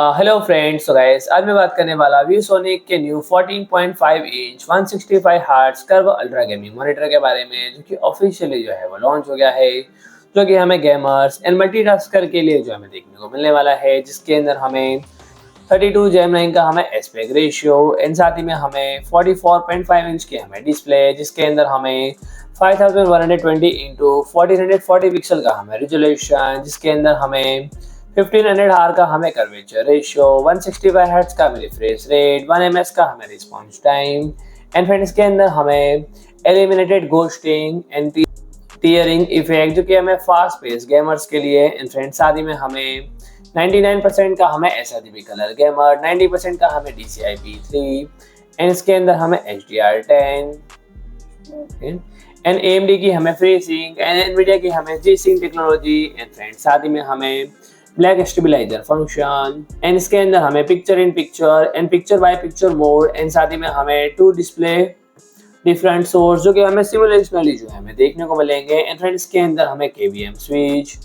Hello friends, so guys आज मैं बात करने वाला ViewSonic के new 14.5 inch 165 hertz curve ultra gaming monitor के बारे में, जो कि ऑफिशियली जो है वो लॉन्च हो गया है, जो कि हमें गेमर्स एंड मल्टीटास्कर के लिए जो हमें देखने को मिलने वाला है, जिसके अंदर हमें 32 जेम9 का हमें एस्पेक्ट रेशियो एंड साथ ही में हमें 44.5 इंच की हमें डिस्प्ले, जिसके अंदर हमें 5120 इंटू 1440 पिक्सल का हमें रिजोल्यूशन, जिसके अंदर हमें 1500 आर का हमें कर्वेचर रेशियो, 165 हर्ट्ज का हमें रिफ्रेश रेट, 1 ms का हमें रिस्पॉन्स टाइम एंड फ्रेंड इसके अंदर हमें eliminated ghosting and tearing effect, जो कि हमें फास्ट पेस गेमर्स के लिए एंड फ्रेंड साथ ही में हमें 99% का हमें sRGB कलर गेमर, 90% का हमें DCI P3 एंड इसके अंदर हमें HDR10 एंड AMD की हमें FreeSync एंड NVIDIA की हमें G-Sync टेक्नोलॉजी एंड फ्रेंड साथ ही में हमें ब्लैक स्टेबलाइजर फंक्शन एंड इसके अंदर हमें picture in picture and picture by picture mode and साथ ही में हमें 2 डिस्प्ले डिफरेंट सोर्स, जो कि हमें सिमुलेशनली जो है हमें देखने को मिलेंगे एंड फ्रेंड इसके अंदर हमें KVM स्विच,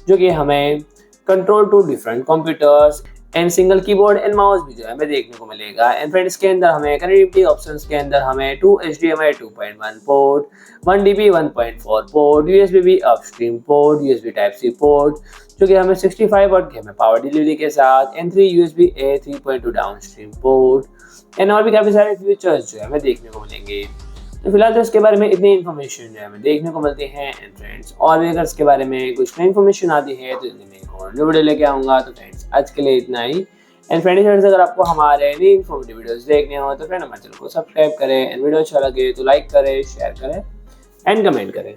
जो कि हमें control to different computers and single keyboard and mouse भी जो है हमें देखने को मिलेगा एंड फ्रेंड इसके अंदर हमें कनेक्टिविटी ऑप्शंस के अंदर हमें 2 HDMI 2.1 port, 1 dB 1.4 port, USB भी upstream port, USB type C port, जो कि हमें 65 वाट की हमें पावर डिलीवरी के साथ and 3 USB A 3.2 downstream port and और भी काफ़ी सारे फीचर्स जो है हमें देखने को मिलेंगे। तो फिलहाल तो इसके बारे में इतनी इन्फॉर्मेशन जो है हमें देखने को मिलती है एंड फ्रेंड्स, और भी अगर इसके बारे में कुछ नई इन्फॉर्मेशन आती है तो मैं एक और वीडियो लेके आऊँगा। तो फ्रेंड्स आज के लिए इतना ही एंड फ्रेंड्स, अगर आपको हमारे नई इन्फॉर्मेटिव वीडियोस देखने हो तो फ्रेंड हमारे चैनल को सब्सक्राइब करें एंड वीडियो अच्छा लगे तो लाइक करें, शेयर करें एंड कमेंट करें।